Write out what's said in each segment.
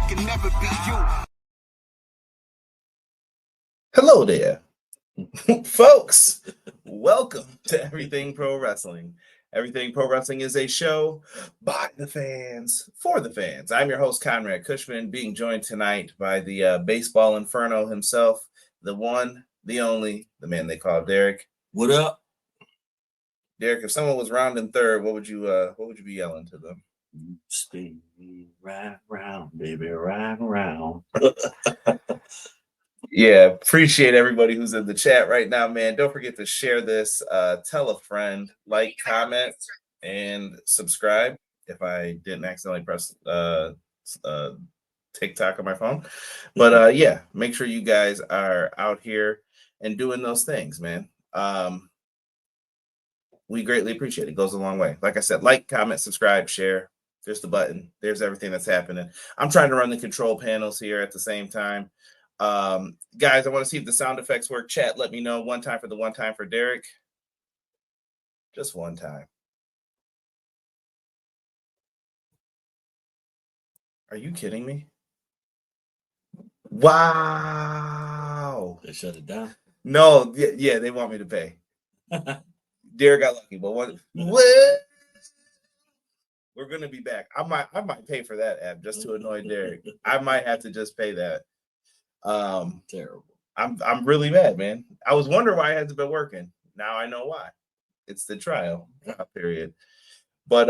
can never be you. Hello there, folks. Welcome to Everything Pro Wrestling. Everything Pro Wrestling is a show by the fans, for the fans. I'm your host, Conrad Cushman, being joined tonight by the baseball inferno himself, the one, the only, the man they call Derek. What up? Derek, if someone was rounding third, what would you be yelling to them? Spin me right round, baby, right round. Yeah, appreciate everybody who's in the chat right now, man. Don't forget to share this, tell a friend, like, comment, and subscribe. If I didn't accidentally press TikTok on my phone. But yeah, make sure you guys are out here and doing those things, man. We greatly appreciate it. It goes a long way. Like I said, like, comment, subscribe, share. There's the button. There's everything that's happening. I'm trying to run the control panels here at the same time. Guys, I want to see if the sound effects work. Chat, let me know. One time for Derek. Just one time. Are you kidding me? Wow. They shut it down. No, yeah, they want me to pay. Derek got lucky, but what? We're gonna be back. I might pay for that app just to annoy Derek. I might have to just pay that. Terrible. I'm really mad, man. I was wondering why it hasn't been working. Now I know why. It's the trial period. But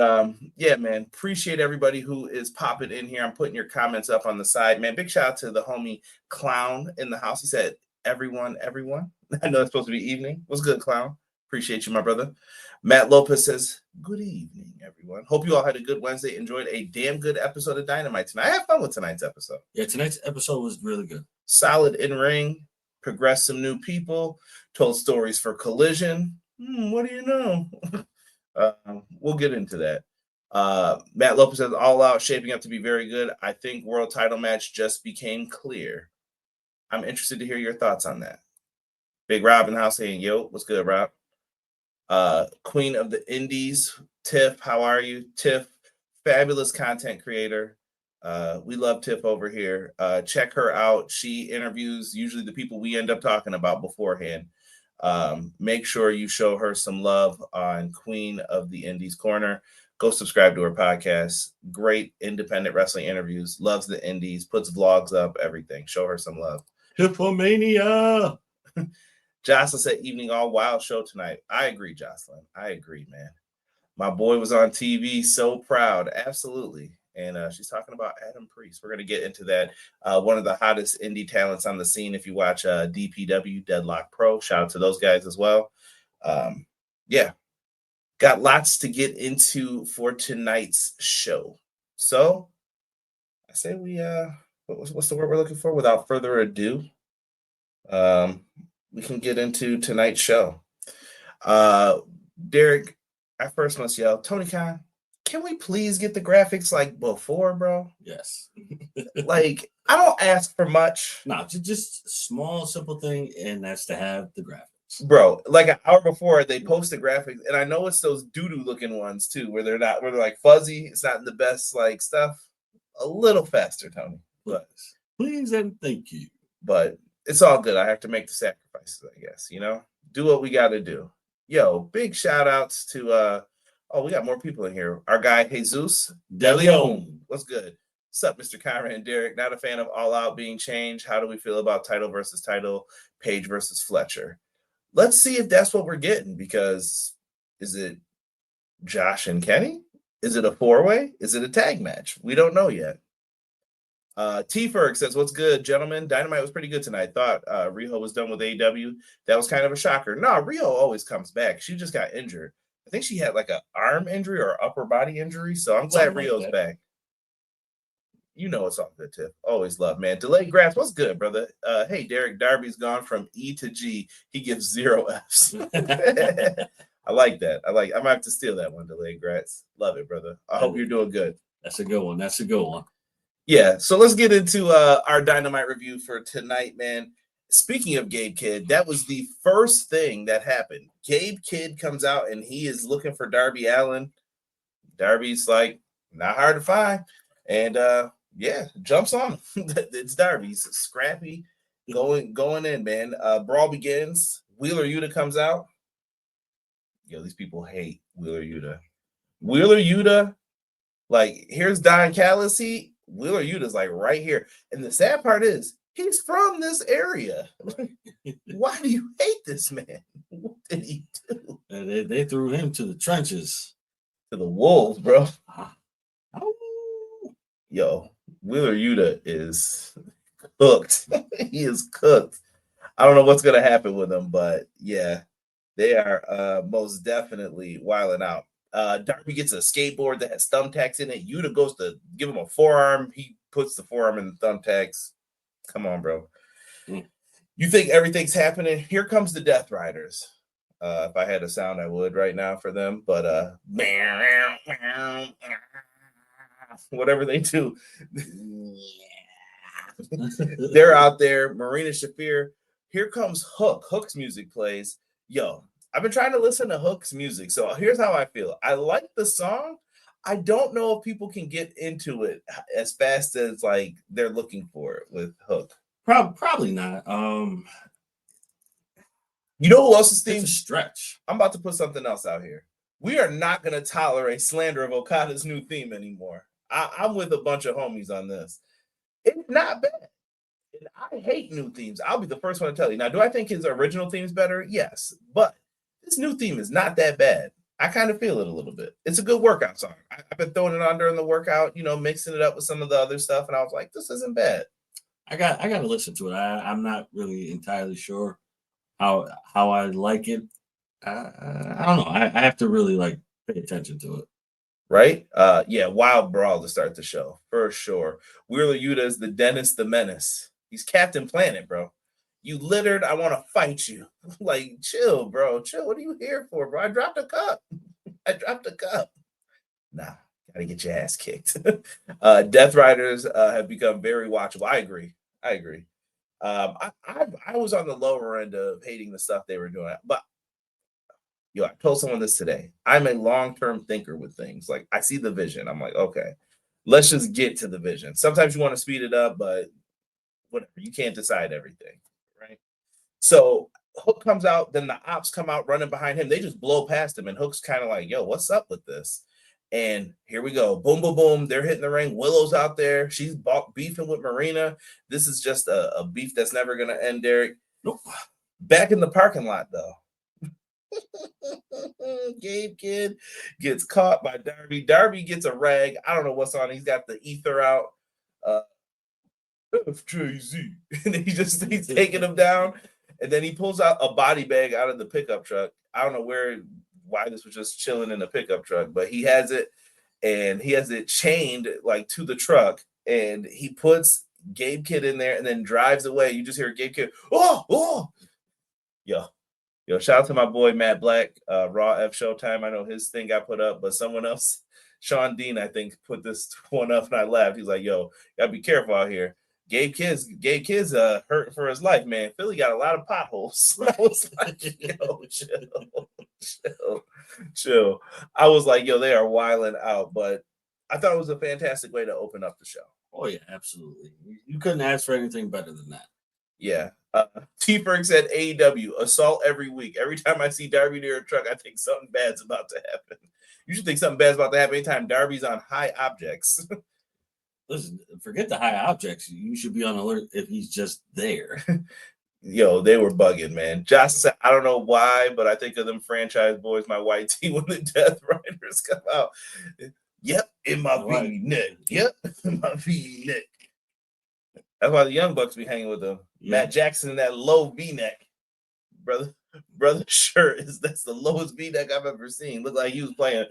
yeah, man, appreciate everybody who is popping in here. I'm putting your comments up on the side, man. Big shout out to the homie Clown in the house. He said, everyone. I know it's supposed to be evening. What's good, Clown? Appreciate you, my brother. Matt Lopez says, good evening, everyone. Hope you all had a good Wednesday. Enjoyed a damn good episode of Dynamite tonight. I had fun with tonight's episode. Yeah, tonight's episode was really good. Solid in-ring, progressed some new people, told stories for Collision. What do you know? We'll get into that. Matt Lopez says, all out, shaping up to be very good. I think world title match just became clear. I'm interested to hear your thoughts on that. Big Rob in the house saying, yo, what's good, Rob? Queen of the Indies, Tiff, how are you? Tiff, fabulous content creator. We love Tiff over here. Check her out. She interviews usually the people we end up talking about beforehand. Make sure you show her some love on Queen of the Indies Corner. Go subscribe to her podcast. Great independent wrestling interviews. Loves the Indies. Puts vlogs up. Everything. Show her some love. Hippomania. Jocelyn said, evening all wild show tonight. I agree, Jocelyn. I agree, man. My boy was on TV. So proud. Absolutely. And she's talking about Adam Priest. We're going to get into that. One of the hottest indie talents on the scene. If you watch DPW, Deadlock Pro, shout out to those guys as well. Yeah. Got lots to get into for tonight's show. So I say we, what's the word we're looking for? Without further ado, we can get into tonight's show. Derek, I first must yell, Tony Khan, can we please get the graphics like before, bro? Yes. Like, I don't ask for much. No, just a small, simple thing, and that's to have the graphics. Bro, like an hour before, they post the graphics, and I know it's those doo-doo looking ones, too, where they're like fuzzy. It's not the best, like, stuff. A little faster, Tony. Please and thank you. But it's all good. I have to make the sacrifices, I guess, you know? Do what we got to do. Yo, big shout-outs to... we got more people in here. Our guy, Jesus De Leon. What's good? What's up, Mr. Conrad and Derek? Not a fan of All Out being changed. How do we feel about title versus title, Page versus Fletcher? Let's see if that's what we're getting, because is it Josh and Kenny? Is it a four-way? Is it a tag match? We don't know yet. T-Ferg says, what's good, gentlemen? Dynamite was pretty good tonight. Thought Riho was done with AEW. That was kind of a shocker. No, Riho always comes back. She just got injured. I think she had like an arm injury or upper body injury, so I'm glad Rio's back. You know it's all good, Tiff. Always love, man. Delayed Grass, what's good, brother? Hey, Derek, Darby's gone from E to G. He gives 0 Fs. I like that. I might have to steal that one, Delayed Grass. Love it, brother. I hope you're doing good. That's a good one. Yeah, so let's get into our Dynamite review for tonight, man. Speaking of Gabe Kidd, that was the first thing that happened. Gabe Kidd comes out and he is looking for Darby Allin. Darby's like, not hard to find. And Yeah, jumps on him. It's Darby. He's scrappy, going in, man. Brawl begins. Wheeler Yuta comes out. Yo, these people hate Wheeler Yuta. Wheeler Yuta, like, here's Don Callis. Wheeler Yuta's like right here. And the sad part is, he's from this area. Why do you hate this man? What did he do? They threw him to the trenches. To the wolves, bro. Oh. Yo, Wheeler Yuta is cooked. He is cooked. I don't know what's going to happen with him, but yeah, they are most definitely wilding out. Darby gets a skateboard that has thumbtacks in it. Yuta goes to give him a forearm. He puts the forearm in the thumbtacks. Come on, bro. You think everything's happening? Here comes the Death Riders. If I had a sound, I would right now for them. But whatever they do, they're out there. Marina Shafir. Here comes Hook. Hook's music plays. Yo, I've been trying to listen to Hook's music. So here's how I feel. I like the song. I don't know if people can get into it as fast as like they're looking for it with Hook. Probably not. You know who else's theme? It's a stretch. I'm about to put something else out here. We are not going to tolerate slander of Okada's new theme anymore. I'm with a bunch of homies on this. It's not bad. And I hate new themes. I'll be the first one to tell you. Now, do I think his original theme's better? Yes. But this new theme is not that bad. I kind of feel it a little bit. It's a good workout song. I've been throwing it on during the workout, mixing it up with some of the other stuff. And I was like, this isn't bad. I got to listen to it. I'm not really entirely sure how I like it. I don't know. I have to really like pay attention to it. Right? Yeah, wild brawl to start the show, for sure. Wheeler Yuta is the Dennis the Menace. He's Captain Planet, bro. You littered, I want to fight you. Like, chill, bro. Chill. What are you here for, bro? I dropped a cup. Nah, gotta get your ass kicked. Death Riders have become very watchable. I agree. I was on the lower end of hating the stuff they were doing, but I told someone this today. I'm a long-term thinker with things. Like, I see the vision. I'm like, okay, let's just get to the vision. Sometimes you want to speed it up, but whatever. You can't decide everything, right? So Hook comes out, then the ops come out running behind him. They just blow past him, and Hook's kind of like, yo, what's up with this? And here we go. Boom, boom, boom. They're hitting the ring. Willow's out there. She's beefing with Marina. This is just a beef that's never going to end, Derek. Nope. Back in the parking lot, though. Gabe Kidd gets caught by Darby. Darby gets a rag. I don't know what's on. He's got the ether out. FJZ. And he's taking him down. And then he pulls out a body bag out of the pickup truck. I don't know why this was just chilling in the pickup truck, but he has it, and he has it chained like to the truck, and he puts Gabe Kidd in there and then drives away. You just hear Gabe Kidd, oh. Yo, shout out to my boy Matt Black, Raw F Showtime. I know his thing got put up, but someone else, Sean Dean, I think, put this one up, and I laughed. He's like, yo, gotta be careful out here. Gabe Kidd's hurting for his life, man. Philly got a lot of potholes. I was like, yo, chill. I was like, yo, they are wilding out, but I thought it was a fantastic way to open up the show. Oh, yeah, absolutely. You couldn't ask for anything better than that. Yeah. T-Ferg said AEW, assault every week. Every time I see Darby near a truck, I think something bad's about to happen. You should think something bad's about to happen anytime Darby's on high objects. Listen, forget the high objects. You should be on alert if he's just there. Yo, they were bugging, man. Josh said, I don't know why, but I think of them franchise boys, my white tee, when the Death Riders come out. Yep, in my V-neck. Yep, in my V-neck. That's why the Young Bucks be hanging with them. Yeah. Matt Jackson in that low V-neck. Brother shirt that's the lowest V-neck I've ever seen. Looked like he was playing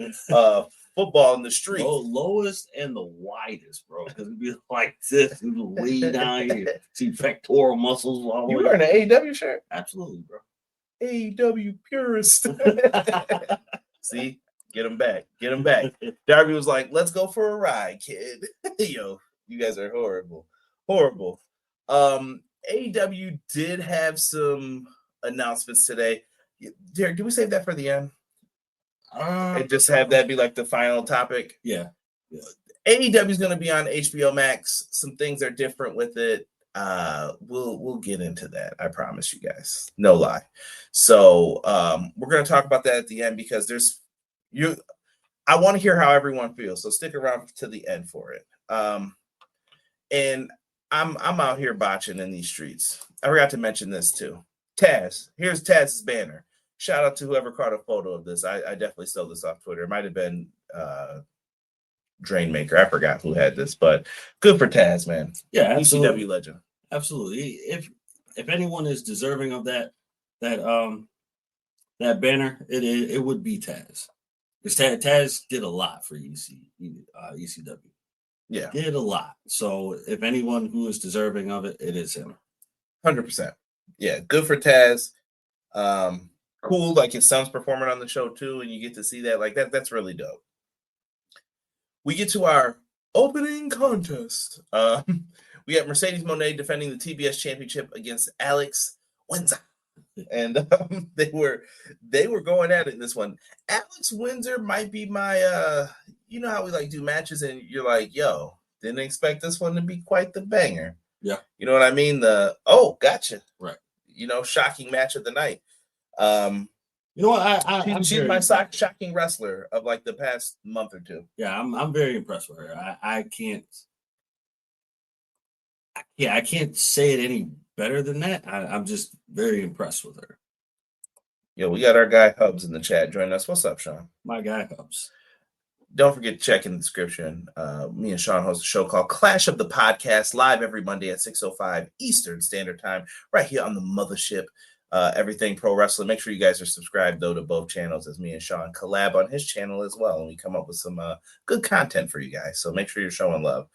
football in the street. Lowest and the widest, bro. Because it'd be like this. It was way down here. See pectoral muscles. All you wearing an AEW shirt? Absolutely, bro. AEW purist. See? Get him back. Darby was like, let's go for a ride, kid. Yo, you guys are horrible. AEW did have some announcements today. Derek, did we save that for the end? And just have that be like the final topic? Yeah. AEW is going to be on HBO Max. Some things are different with it. We'll get into that. I promise you guys. No lie. So we're going to talk about that at the end because I want to hear how everyone feels. So stick around to the end for it. And I'm out here botching in these streets. I forgot to mention this too. Taz. Here's Taz's banner. Shout out to whoever caught a photo of this. I definitely stole this off Twitter. It might have been Drainmaker. I forgot who had this, but good for Taz, man. Yeah, absolutely. ECW legend. Absolutely. If anyone is deserving of that banner, it would be Taz. Because Taz did a lot for ECW. Yeah. Did a lot. So if anyone who is deserving of it, it is him. 100%. Yeah, good for Taz. Cool, like his son's performing on the show too, and you get to see that. Like that's really dope. We get to our opening contest. We have Mercedes Moné defending the TBS championship against Alex Windsor. And they were going at it in this one. Alex Windsor might be my you know how we like do matches and you're like, yo, didn't expect this one to be quite the banger. Yeah. You know what I mean? Gotcha. Right. Shocking match of the night. You know what? She's my shocking wrestler of like the past month or two. Yeah, I'm very impressed with her. I can't say it any better than that. I'm just very impressed with her. Yo, we got our guy Hubs in the chat joining us. What's up, Sean? My guy Hubs. Don't forget to check in the description. Me and Sean host a show called Clash of the Podcast, live every Monday at 6:05 Eastern Standard Time, right here on the mothership. Everything Pro Wrestling. Make sure you guys are subscribed, though, to both channels as me and Sean collab on his channel as well. And we come up with some good content for you guys. So make sure you're showing love.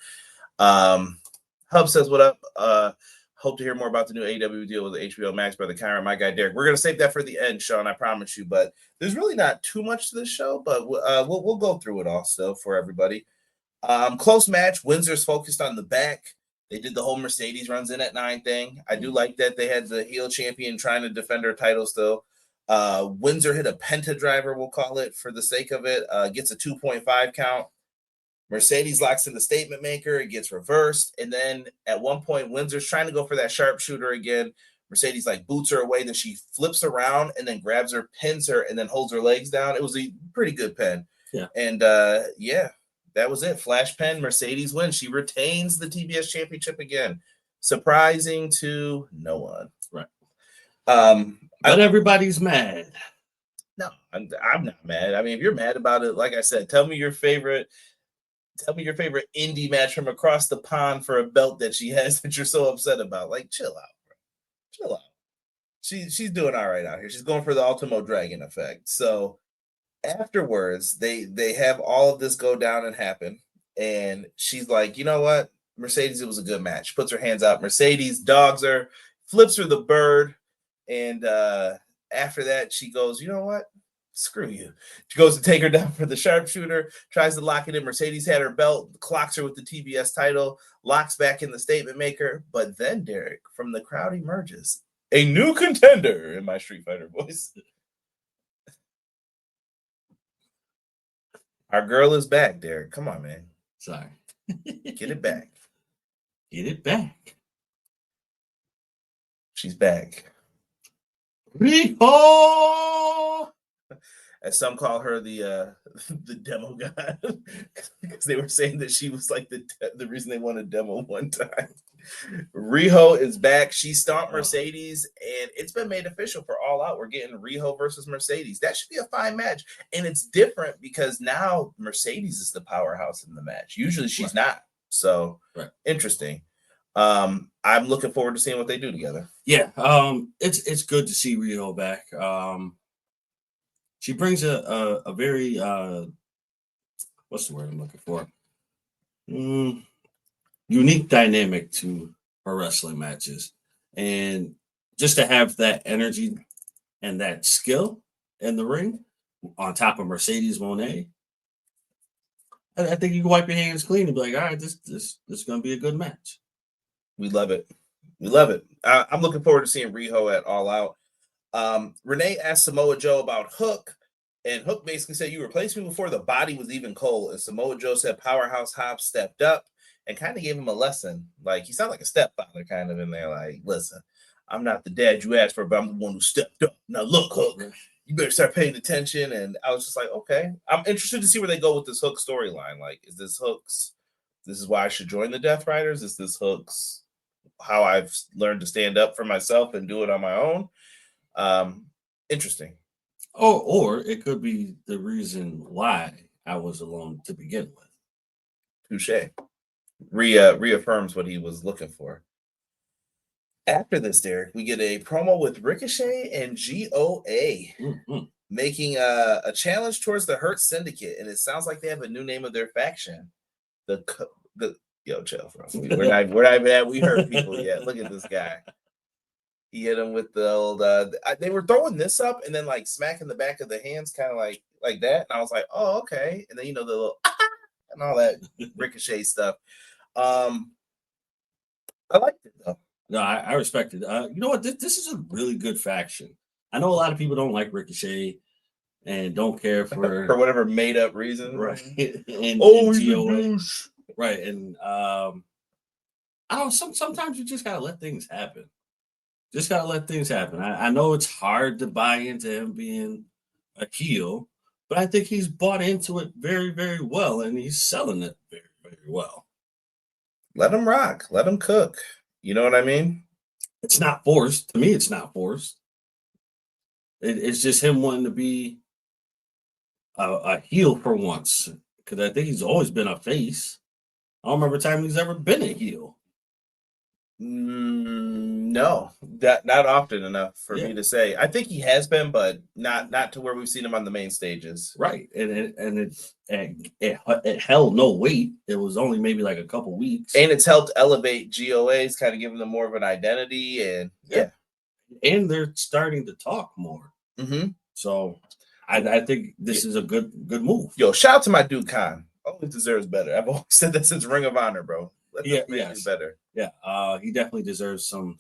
Hub says, what up? Hope to hear more about the new AEW deal with HBO Max, Brother Kyron, my guy Derek. We're going to save that for the end, Sean, I promise you. But there's really not too much to this show, but we'll go through it all still for everybody. Close match. Windsor's focused on the back. They did the whole Mercedes runs in at 9 thing. I do like that they had the heel champion trying to defend her title still. Windsor hit a penta driver, we'll call it, for the sake of it. Gets a 2.5 count. Mercedes locks in the statement maker. It gets reversed. And then at one point, Windsor's trying to go for that sharpshooter again. Mercedes like boots her away. Then she flips around and then grabs her, pins her, and then holds her legs down. It was a pretty good pin. Yeah. And that was it. Flash pen. Mercedes wins. She retains the TBS championship again. Surprising to no one. Right. But everybody's mad. No, I'm not mad. I mean, if you're mad about it, like I said, tell me your favorite indie match from across the pond for a belt that she has that you're so upset about. Like, chill out, bro. Chill out. She's doing all right out here. She's going for the Ultimo Dragon effect. So afterwards, they have all of this go down and happen. And she's like, you know what? Mercedes, it was a good match. Puts her hands out. Mercedes dogs her, flips her the bird. And after that, she goes, you know what? Screw you. She goes to take her down for the sharpshooter, tries to lock it in. Mercedes had her belt, clocks her with the TBS title, locks back in the statement maker. But then, Derek, from the crowd emerges a new contender in my Street Fighter voice. Our girl is back, Derek. Come on, man. Sorry. Get it back. Get it back. She's back. Riho! As some call her the demo guy, because they were saying that she was like the reason they won a demo one time. Riho is back. She stomped Mercedes, and it's been made official for All Out. We're getting Riho versus Mercedes. That should be a fine match, and it's different because now Mercedes is the powerhouse in the match. Usually she's not. So interesting. I'm looking forward to seeing what they do together. Yeah, it's good to see Riho back. She brings a very what's the word I'm looking for? Unique dynamic to her wrestling matches, and just to have that energy and that skill in the ring on top of Mercedes Moné, I think you can wipe your hands clean and be like, all right, this is going to be a good match. We love it. We love it. I'm looking forward to seeing Riho at All Out. Renee asked Samoa Joe about Hook, And Hook basically said, you replaced me before the body was even cold. And Samoa Joe said Powerhouse Hobbs stepped up and kind of gave him a lesson. Like, he sounded like a stepfather kind of in there. Like, listen, I'm not the dad you asked for, but I'm the one who stepped up. Now, look, Hook, you better start paying attention. And I was just like, okay. I'm interested to see where they go with this Hook storyline. Like, is this Hook's, this is why I should join the Death Riders? Is this Hook's how I've learned to stand up for myself and do it on my own? Interesting. Or it could be the reason why I was alone to begin with. Touche. Reaffirms what he was looking for. After this, Derek, we get a promo with Ricochet and GOA making a challenge towards the Hurt Syndicate, and it sounds like they have a new name of their faction. Yo, chill, bro. We're not even at We Hurt People yet. Look at this guy. He hit him with the old. They were throwing this up and then like smacking the back of the hands, kind of like that. And I was like, oh, okay. And then the little and all that Ricochet stuff. I liked it though. No, I respect it. You know what? This is a really good faction. I know a lot of people don't like Ricochet and don't care for whatever made up reason, right? and GOA. Right? And I don't. Sometimes you just gotta let things happen. Just gotta let things happen. I know it's hard to buy into him being a heel, but I think he's bought into it very, very well, and he's selling it very, very well. Let him rock. Let him cook. You know what I mean? It's not forced. To me, it's not forced. It's just him wanting to be a heel for once, because I think he's always been a face. I don't remember a time he's ever been a heel. No, that not often enough for me to say. I think he has been, but not to where we've seen him on the main stages. Right, and it held no weight. It was only maybe like a couple weeks, and it's helped elevate GOA's, kind of giving them more of an identity, and and they're starting to talk more. So I think this is a good move. Yo, shout out to my dude Khan. Always deserves better. I've always said that since Ring of Honor, bro. Let this man do better. Yeah, he definitely deserves some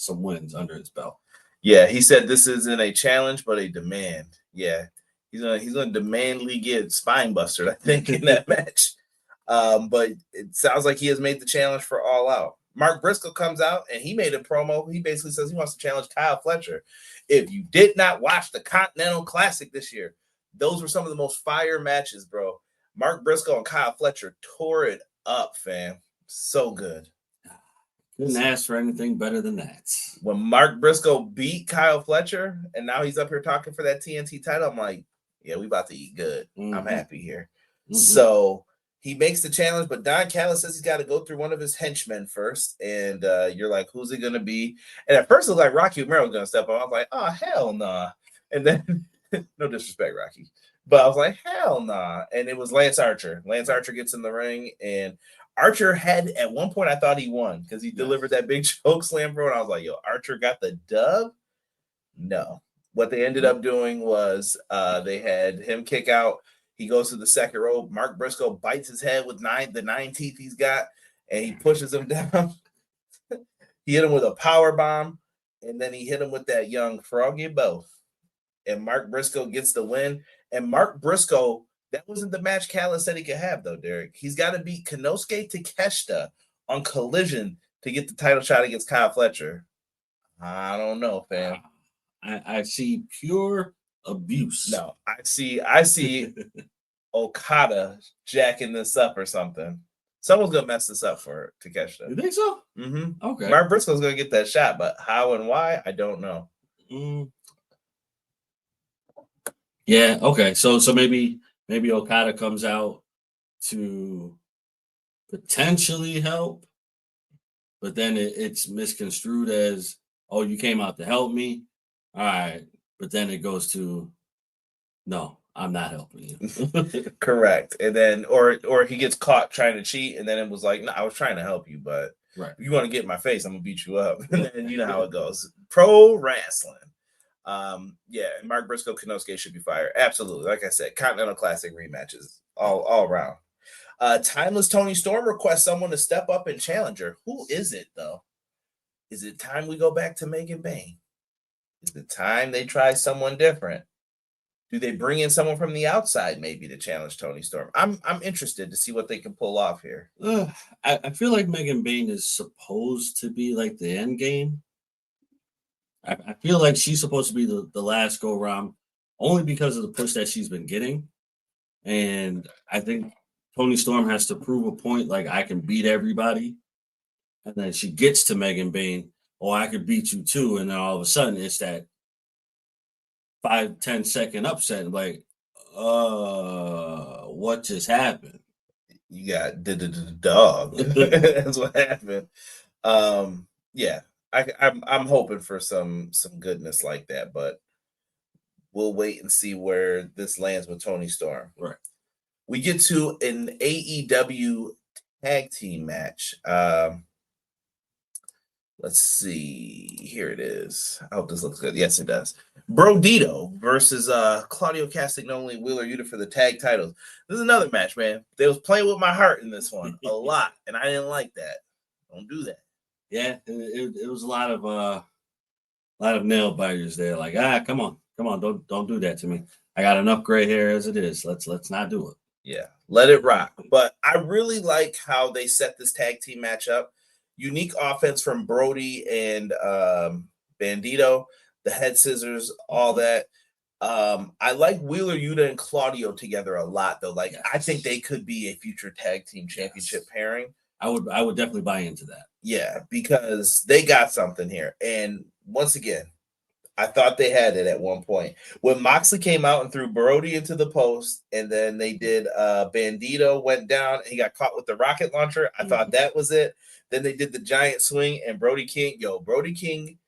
wins under his belt. Yeah, he said this isn't a challenge, but a demand. Yeah, he's gonna demandly get spine busted, I think, in that match. But it sounds like he has made the challenge for All Out. Mark Briscoe comes out and he made a promo. He basically says he wants to challenge Kyle Fletcher. If you did not watch the Continental Classic this year, those were some of the most fire matches, bro. Mark Briscoe and Kyle Fletcher tore it up, fam. So good. Couldn't ask for anything better than that. When Mark Briscoe beat Kyle Fletcher and now he's up here talking for that TNT title, I'm like, yeah, we about to eat good. I'm happy here. So he makes the challenge, but Don Callis says he's got to go through one of his henchmen first. And you're like, who's it going to be? And at first it looked like Rocky Romero was going to step up. I was like, oh, hell nah. And then, no disrespect, Rocky. But I was like, hell nah. And it was Lance Archer. Lance Archer gets in the ring, and Archer had, at one point, I thought he won because he delivered that big choke slam, bro. And I was like, yo, Archer got the dub? No. What they ended up doing was they had him kick out. He goes to the second rope. Mark Briscoe bites his head with the nine teeth he's got, and he pushes him down. He hit him with a power bomb, and then he hit him with that young froggy both. And Mark Briscoe gets the win. And Mark Briscoe, that wasn't the match Callis said he could have, though, Derek. He's got to beat Konosuke Takeshita on Collision to get the title shot against Kyle Fletcher. I don't know, fam. I see pure abuse. No, I see Okada jacking this up or something. Someone's gonna mess this up for Takeshita. You think so? Okay. Mark Briscoe's gonna get that shot, but how and why, I don't know. Yeah. Okay. So maybe Okada comes out to potentially help, but then it's misconstrued as, oh, you came out to help me. All right. But then it goes to, no, I'm not helping you. Correct. And then, or he gets caught trying to cheat, and then it was like, no, I was trying to help you, but if you want to get in my face, I'm gonna beat you up. And then you know how it goes. Pro wrestling. Yeah, Mark Briscoe, Konosuke should be fired. Absolutely. Like I said, Continental Classic rematches all around. Timeless Tony Storm requests someone to step up and challenge her. Who is it, though? Is it time we go back to Megan Bayne? Is it time they try someone different? Do they bring in someone from the outside maybe to challenge Tony Storm? I'm interested to see what they can pull off here. I feel like Megan Bain is supposed to be like the end game. I feel like she's supposed to be the last go round only because of the push that she's been getting. And I think Tony Storm has to prove a point like I can beat everybody. And then she gets to Megan Bain, oh, I could beat you too. And then all of a sudden it's that 5-10 second upset. Like, what just happened? You got the dog. That's what happened. Yeah, I'm hoping for some goodness like that, but we'll wait and see where this lands with Tony Storm. Right. We get to an AEW tag team match. Let's see. Here it is. I hope this looks good. Yes, it does. Brodido versus Claudio Castagnoli, Wheeler Yuta for the tag titles. This is another match, man. They was playing with my heart in this one a lot, and I didn't like that. Don't do that. Yeah, it was a lot of nail biters there. Like, come on, don't do that to me. I got enough gray hair as it is. Let's not do it. Yeah, let it rock. But I really like how they set this tag team match up. Unique offense from Brody and Bandito, the head scissors, all that. I like Wheeler Yuta and Claudio together a lot, though. Like, yes. I think they could be a future tag team championship pairing. I would definitely buy into that. Yeah, because they got something here. And once again, I thought they had it at one point. When Moxley came out and threw Brody into the post, and then they did Bandito went down and he got caught with the rocket launcher. I thought that was it. Then they did the giant swing and Brody King. Brody King,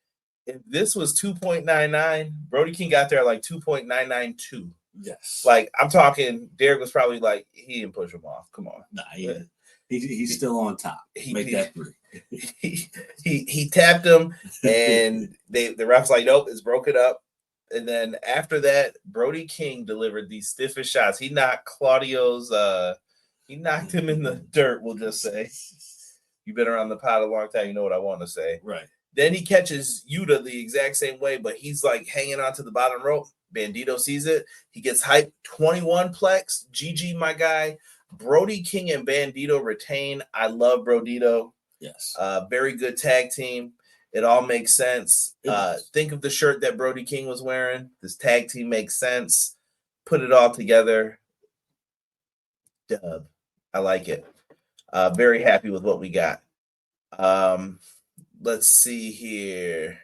if this was 2.99, Brody King got there like 2.992. Yes. Like, I'm talking, Derek was probably like, he didn't push him off. Come on. Nah, he's still on top. Make that 3. He tapped him, and the ref's like, nope, it's broken up. And then after that, Brody King delivered the stiffest shots. He knocked Claudio's he knocked him in the dirt, we'll just say. You've been around the pod a long time, you know what I want to say. Right. Then he catches Yuta the exact same way, but he's like hanging onto the bottom rope. Bandito sees it. He gets hyped. 21 plex. GG, my guy. Brody King and Bandito retain. I love Brodido. Yes. Very good tag team. It all makes sense. Think of the shirt that Brody King was wearing. This tag team makes sense. Put it all together. Dub. I like it. Very happy with what we got. Let's see here.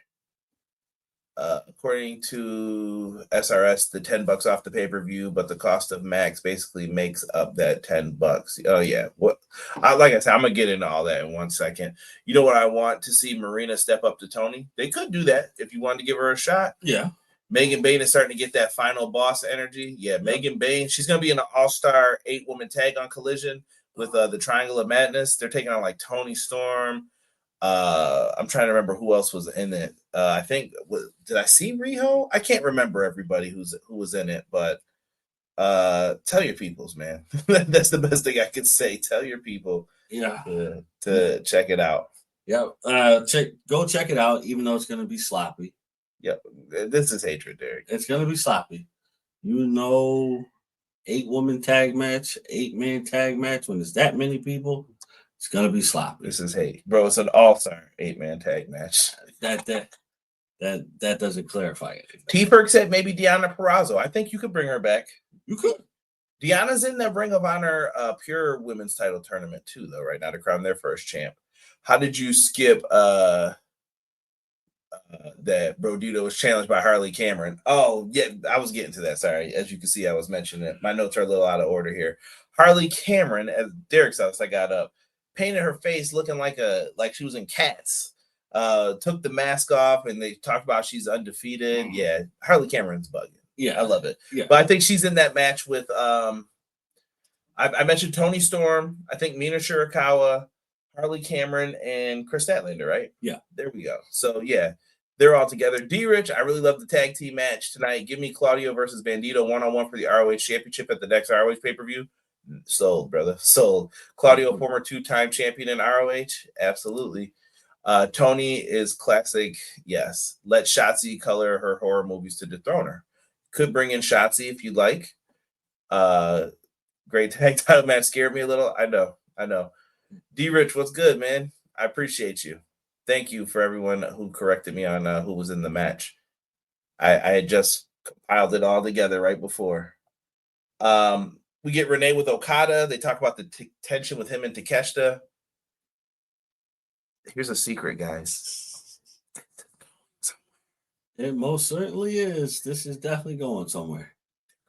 According to SRS, the $10 off the pay-per-view, but the cost of Max basically makes up that $10. Oh yeah. Like I said, I'm gonna get into all that in 1 second. You know what I want to see Marina step up to Tony? They could do that if you wanted to give her a shot. Yeah. Megan Bain is starting to get that final boss energy. Yeah, Megan Bain, she's gonna be in an all-star 8-woman tag on Collision with the Triangle of Madness. They're taking on like Tony Storm. I'm trying to remember who else was in it. I think did I see Riho? I can't remember everybody who was in it, but tell your peoples, man. That's the best thing I could say. Tell your people, to check it out. Yeah, go check it out, even though it's gonna be sloppy. Yep, this is hatred, Derek. It's gonna be sloppy. 8-woman tag match, 8-man tag match. When there's that many people, it's gonna be sloppy. This is hate, bro. It's an all-star 8-man tag match. That doesn't clarify anything. T-Perk said maybe Deonna Purrazzo. I think you could bring her back. You could. Deanna's in the Ring of Honor Pure Women's Title Tournament too, though, right now to crown their first champ. How did you skip that Brodido was challenged by Harley Cameron? Oh, yeah, I was getting to that. Sorry. As you can see, I was mentioning it. My notes are a little out of order here. Harley Cameron, as Derek's house, I got up, painted her face looking like she was in Cats. Took the mask off, and they talked about she's undefeated. Yeah, Harley Cameron's bugging. Yeah, I love it. Yeah. But I think she's in that match with I mentioned Tony Storm, I think Mina Shirakawa, Harley Cameron, and Chris Statlander, right? Yeah. There we go. So yeah, they're all together. D-Rich, I really love the tag team match tonight. Give me Claudio versus Bandito 1-on-1 for the ROH Championship at the next ROH pay-per-view. Sold, brother. Sold. Claudio, former 2-time champion in ROH. Absolutely. Tony is classic. Yes. Let Shotzi color her horror movies to dethrone her. Could bring in Shotzi if you'd like. Great tag title match. Scared me a little. I know. D-Rich, what's good, man? I appreciate you. Thank you for everyone who corrected me on who was in the match. I had just compiled it all together right before. We get Renee with Okada. They talk about the tension with him and Takeshita. Here's a secret, guys. It most certainly is. This is definitely going somewhere.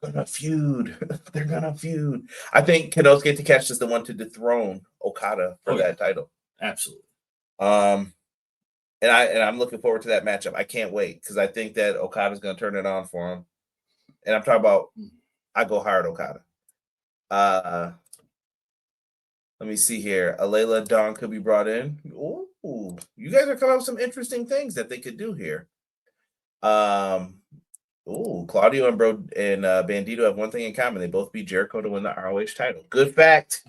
They're gonna feud. They're gonna feud. I think Konosuke Takeshita is the one to dethrone Okada for that title. Absolutely. And I'm looking forward to that matchup. I can't wait because I think that Okada's gonna turn it on for him. And I'm talking about I go hard Okada. Let me see here. Alayla Dawn could be brought in. Ooh, you guys are coming up with some interesting things that they could do here. Claudio and Bandito have one thing in common. They both beat Jericho to win the ROH title. Good fact.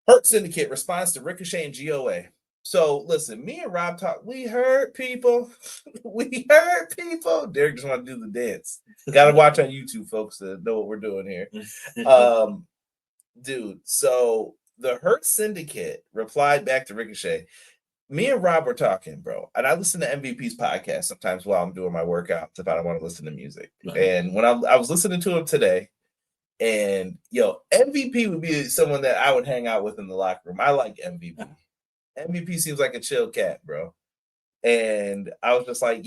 Hurt Syndicate responds to Ricochet and GOA. So listen, me and Rob talk. We hurt people. Derek just want to do the dance. Got to watch on YouTube, folks, to know what we're doing here. Dude, so the Hurt Syndicate replied back to Ricochet. Me and Rob were talking, bro, and I listen to MVP's podcast sometimes while I'm doing my workouts if I don't want to listen to music. Right. And when I was listening to him today, and MVP would be someone that I would hang out with in the locker room. I like MVP. MVP seems like a chill cat, bro. And I was just like,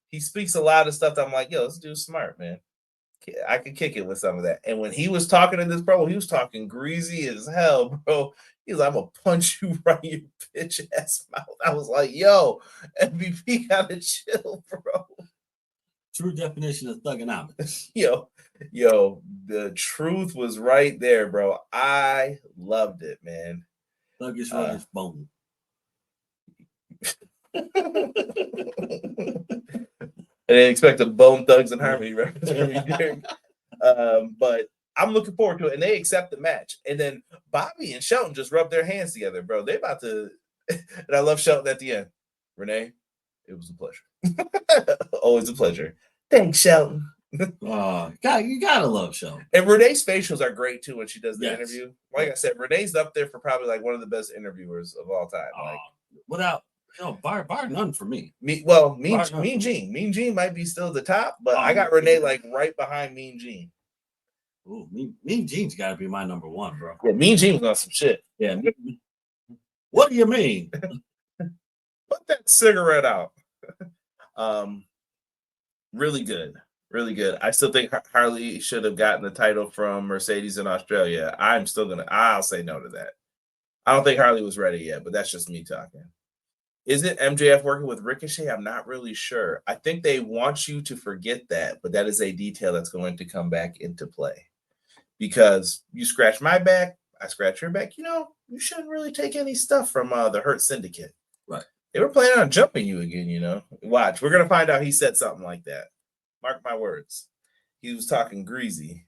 he speaks a lot of stuff that I'm like, this dude's smart, man. I could kick it with some of that. And when he was talking in this promo, he was talking greasy as hell, bro. He was like, I'm going to punch you right in your bitch ass mouth. I was like, MVP gotta chill, bro. True definition of thugonomics. The truth was right there, bro. I loved it, man. Thuggish, ruggish, bone. I didn't expect a Bone Thugs and Harmony reference. But I'm looking forward to it. And they accept the match. And then Bobby and Shelton just rub their hands together, bro. They about to. And I love Shelton at the end. Renee, it was a pleasure. Always a pleasure. Thanks, Shelton. God, you gotta love Shelton. And Renee's facials are great too when she does the interview. Like I said, Renee's up there for probably like one of the best interviewers of all time. Without bar none for me. Mean Gene might be still the top, but I got Renee like right behind Mean Gene. Ooh, Mean Gene's got to be my number one, bro. Yeah, Mean Gene was on some shit. Yeah. What do you mean? Put that cigarette out. Really good. I still think Harley should have gotten the title from Mercedes in Australia. I'll say no to that. I don't think Harley was ready yet, but that's just me talking. Isn't MJF working with Ricochet? I'm not really sure. I think they want you to forget that, but that is a detail that's going to come back into play. Because you scratch my back, I scratch your back. You shouldn't really take any stuff from the Hurt Syndicate. Right. They were planning on jumping you again, Watch. We're going to find out he said something like that. Mark my words. He was talking greasy.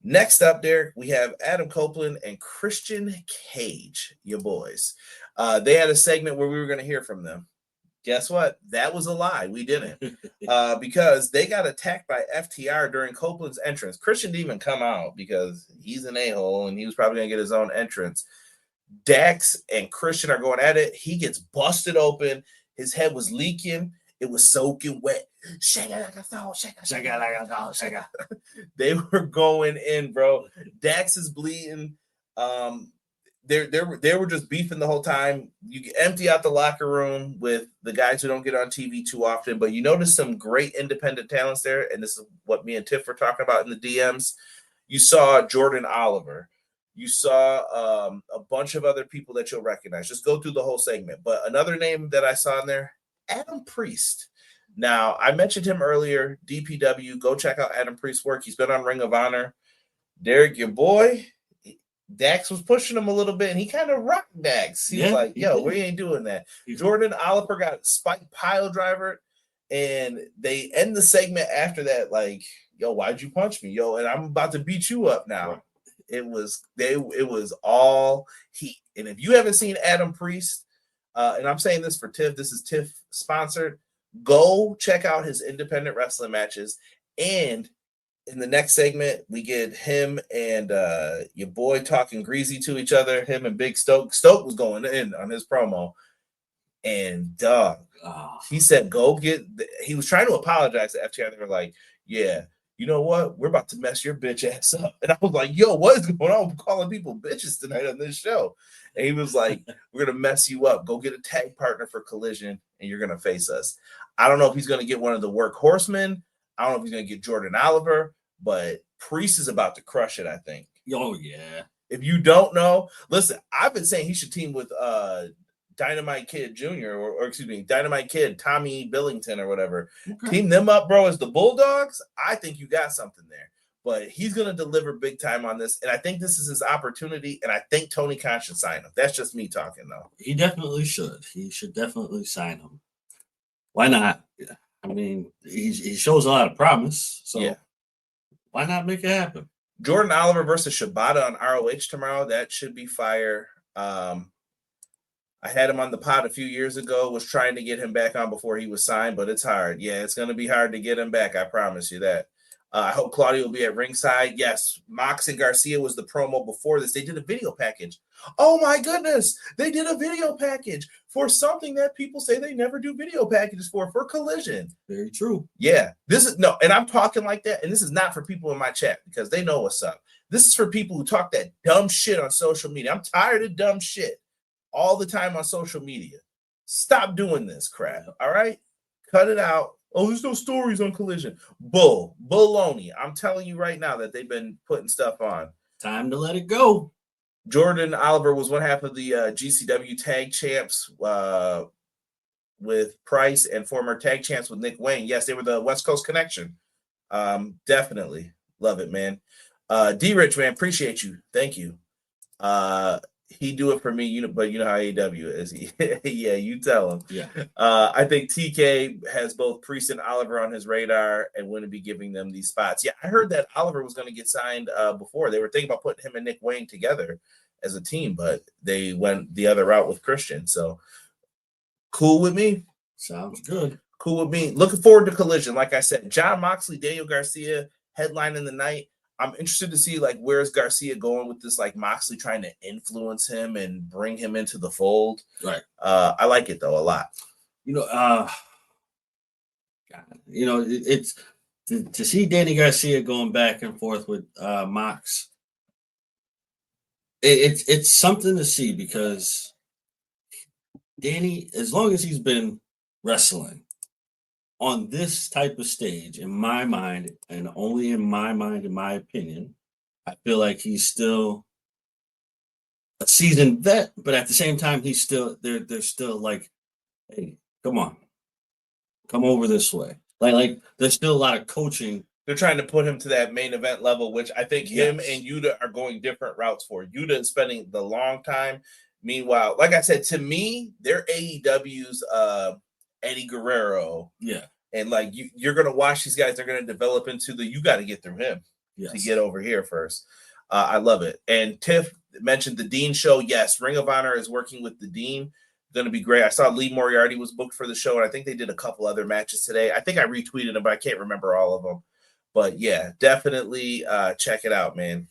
Next up, Derek, we have Adam Copeland and Christian Cage, your boys. They had a segment where we were going to hear from them. Guess what? That was a lie. We didn't. Because they got attacked by FTR during Copeland's entrance. Christian didn't even come out because he's an a-hole and he was probably going to get his own entrance. Dax and Christian are going at it. He gets busted open. His head was leaking. It was soaking wet. Shake it like a thong. Shake it like a thong. Shake it. They were going in, bro. Dax is bleeding. They were just beefing the whole time. You empty out the locker room with the guys who don't get on TV too often, but you notice some great independent talents there, and this is what me and Tiff were talking about in the DMs. You saw Jordan Oliver. You saw a bunch of other people that you'll recognize. Just go through the whole segment. But another name that I saw in there, Adam Priest. Now, I mentioned him earlier, DPW. Go check out Adam Priest's work. He's been on Ring of Honor. Derek, your boy, Dax was pushing him a little bit, and he kind of rocked Dax. He was like, we ain't doing that. Jordan Oliver got spike pile driver, and they end the segment after that like, why'd you punch me? And I'm about to beat you up now. Right. It was all heat. And if you haven't seen Adam Priest, and I'm saying this for Tiff, this is Tiff sponsored, Go check out his independent wrestling matches. And in the next segment, we get him and your boy talking greasy to each other, him and Big Stoke. Stoke was going in on his promo. And dog, he said, he was trying to apologize to FTR. They were like, yeah, you know what? We're about to mess your bitch ass up. And I was like, yo, what is going on? I'm calling people bitches tonight on this show. And he was like, we're going to mess you up. Go get a tag partner for Collision, and you're going to face us. I don't know if he's going to get one of the workhorsemen. I don't know if he's going to get Jordan Oliver, but Priest is about to crush it, I think. Oh, yeah. If you don't know, listen, I've been saying he should team with Dynamite Kid Jr. or excuse me, Dynamite Kid, Tommy Billington or whatever. Okay. Team them up, bro, as the Bulldogs. I think you got something there. But he's going to deliver big time on this. And I think this is his opportunity. And I think Tony Khan should sign him. That's just me talking, though. He definitely should. He should definitely sign him. Why not? I mean, he shows a lot of promise. So yeah. Why not make it happen? Jordan Oliver versus Shibata on ROH tomorrow. That should be fire. I had him on the pod a few years ago, was trying to get him back on before he was signed, but it's hard. Yeah, it's going to be hard to get him back. I promise you that. I hope Claudio will be at ringside. Yes, Mox and Garcia was the promo before this. They did a video package. Oh, my goodness. They did a video package for something that people say they never do video packages for Collision. Very true. Yeah. And I'm talking like that, and this is not for people in my chat because they know what's up. This is for people who talk that dumb shit on social media. I'm tired of dumb shit all the time on social media. Stop doing this crap, all right? Cut it out. Oh, there's no stories on Collision. Baloney. I'm telling you right now that they've been putting stuff on. Time to let it go. Jordan Oliver was one half of the GCW tag champs with Price and former tag champs with Nick Wayne. Yes, they were the West Coast connection. Definitely. Love it, man. D-Rich, man, appreciate you. Thank you. He do it for me, but you know how AEW is. Yeah, you tell him. Yeah. I think TK has both Priest and Oliver on his radar and wouldn't be giving them these spots. Yeah, I heard that Oliver was going to get signed before. They were thinking about putting him and Nick Wayne together as a team, but they went the other route with Christian. So cool with me. Sounds good. Cool with me. Looking forward to Collision. Like I said, John Moxley, Daniel Garcia headlining the night. I'm interested to see where's Garcia going with this, Moxley trying to influence him and bring him into the fold. Right. I like it though a lot. It's to see Danny Garcia going back and forth with Mox. It's something to see because Danny, as long as he's been wrestling on this type of stage, in my mind, and only in my mind, in my opinion, I feel like he's still a seasoned vet, but at the same time, he's still they're still like, hey, come on, come over this way. Like there's still a lot of coaching. They're trying to put him to that main event level, which I think him and Yuta are going different routes for. Yuta is spending the long time. Meanwhile, like I said, to me, they're AEW's Eddie Guerrero. Yeah. And you're going to watch these guys. They're going to develop into you got to get through him to get over here first. I love it. And Tiff mentioned the Dean show. Yes, Ring of Honor is working with the Dean. Going to be great. I saw Lee Moriarty was booked for the show, and I think they did a couple other matches today. I think I retweeted them, but I can't remember all of them. But yeah, definitely check it out, man.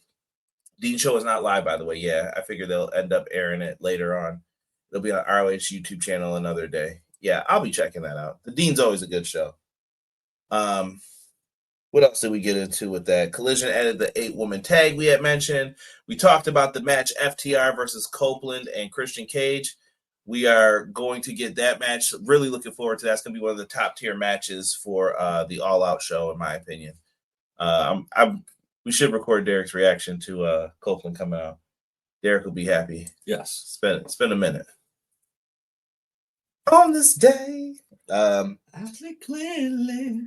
Dean show is not live, by the way. Yeah, I figure they'll end up airing it later on. It'll be on ROH YouTube channel another day. Yeah, I'll be checking that out. The Dean's always a good show. What else did we get into with that? Collision added the 8-woman tag we had mentioned. We talked about the match FTR versus Copeland and Christian Cage. We are going to get that match. Really looking forward to that. It's going to be one of the top tier matches for the All Out show, in my opinion. We should record Derek's reaction to Copeland coming out. Derek will be happy. Yes. Spend a minute. On this day, I see clearly.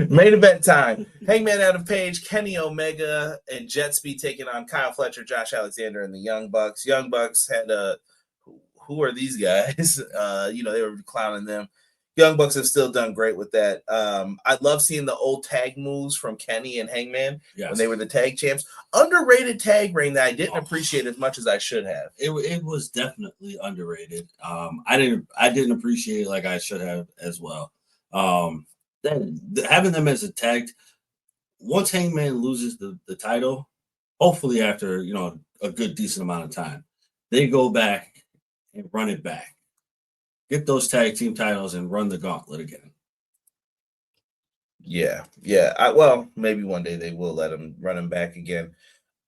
Main event time. Hangman Adam Page, Kenny Omega, and Jet Speed taking on Kyle Fletcher, Josh Alexander, and the Young Bucks. Young Bucks had who are these guys? They were clowning them. Young Bucks have still done great with that. I love seeing the old tag moves from Kenny and Hangman when they were the tag champs. Underrated tag reign that I didn't appreciate as much as I should have. It was definitely underrated. I didn't appreciate it like I should have as well. Having them as a tag, once Hangman loses the title, hopefully after a good decent amount of time, they go back and run it back. Get those tag team titles and run the gauntlet again. Yeah. Maybe one day they will let him run him back again.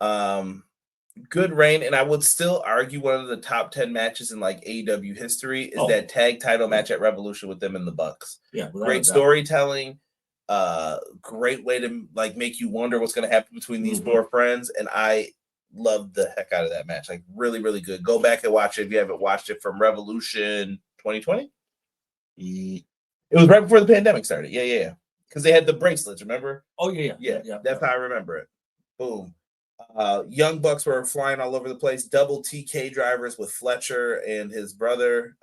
Good reign, and I would still argue one of the top 10 matches in like AEW history is that tag title match at Revolution with them and the Bucks. Yeah, great storytelling. Great way to like make you wonder what's going to happen between these four friends, and I loved the heck out of that match. Like really, really good. Go back and watch it if you haven't watched it from Revolution 2020. It was right before the pandemic started. Yeah. Because they had the bracelets, remember? Oh, yeah. That's how I remember it. Boom. Young Bucks were flying all over the place. Double TK drivers with Fletcher and his brother,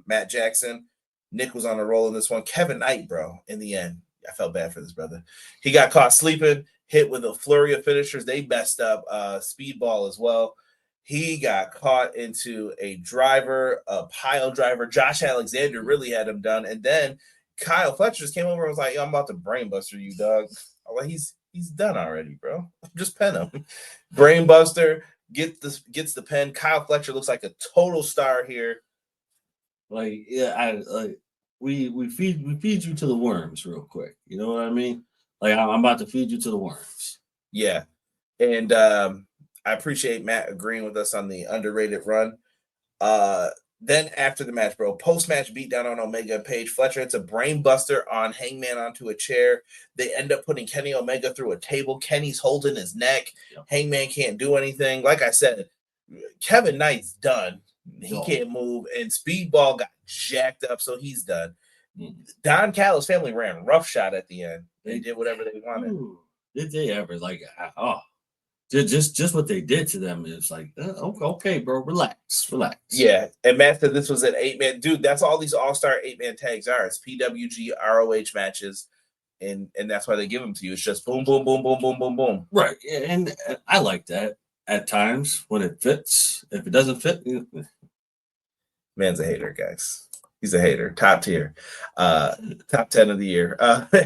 Matt Jackson. Nick was on a roll in this one. Kevin Knight, bro, in the end. I felt bad for this brother. He got caught sleeping, hit with a flurry of finishers. They messed up Speedball as well. He got caught into a pile driver. Josh Alexander really had him done. And then Kyle Fletcher just came over and was like, yo, I'm about to brainbuster you, dog. I'm like, he's done already, bro. Just pen him. Brainbuster gets the pen. Kyle Fletcher looks like a total star here. We feed you to the worms real quick. You know what I mean? Like I'm about to feed you to the worms. Yeah. And I appreciate Matt agreeing with us on the underrated run. Then after the match, bro, post-match beatdown on Omega and Page. Fletcher hits a brain buster on Hangman onto a chair. They end up putting Kenny Omega through a table. Kenny's holding his neck. Yep. Hangman can't do anything. Like I said, Kevin Knight's done. He can't move. And Speedball got jacked up, so he's done. Don Callis' family ran roughshod at the end. They did whatever they wanted. Ooh, did they ever? Just what they did to them is like, okay, bro, relax. Yeah, and Matt said this was an 8-man. Dude, that's all these all-star 8-man tags are. It's PWG, ROH matches, and that's why they give them to you. It's just boom, boom, boom, boom, boom, boom, boom. Right, and I like that at times when it fits. If it doesn't fit, man's a hater, guys. He's a hater. Top tier. Top 10 of the year.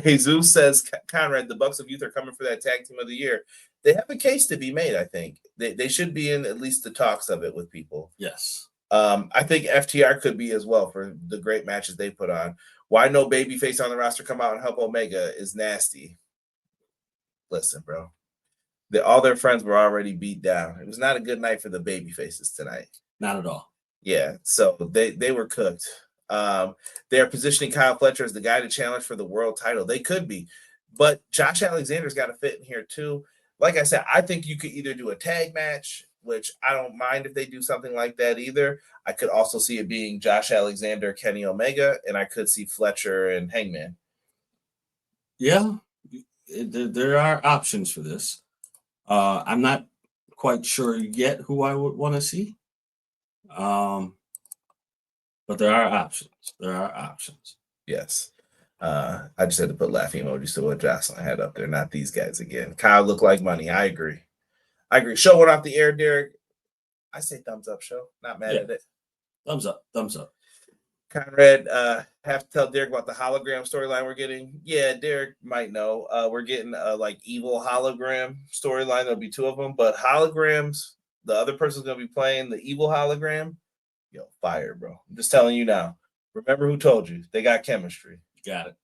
Jesus says, Conrad, the Bucks of Youth are coming for that tag team of the year. They have a case to be made, I think. They should be in at least the talks of it with people. Yes. I think FTR could be as well for the great matches they put on. Why no babyface on the roster come out and help Omega is nasty. Listen, bro. All their friends were already beat down. It was not a good night for the babyfaces tonight. Not at all. Yeah, so they were cooked. They're positioning Kyle Fletcher as the guy to challenge for the world title. They could be, but Josh Alexander's got to fit in here too. Like I said, I think you could either do a tag match, which I don't mind if they do something like that either. I could also see it being Josh Alexander, Kenny Omega, and I could see Fletcher and Hangman. Yeah, there are options for this. I'm not quite sure yet who I would want to see. But there are options. Yes. I just had to put laughing emojis to what Jocelyn had up there, not these guys again. Kyle looked like money. I agree. Show went off the air, Derek. I say thumbs up, show. Not mad at it. Thumbs up. Conrad, have to tell Derek about the hologram storyline we're getting. Yeah, Derek might know. We're getting a evil hologram storyline. There'll be 2 of them, but holograms, the other person's going to be playing the evil hologram. Yo, fire, bro. I'm just telling you now. Remember who told you. They got chemistry. Got it.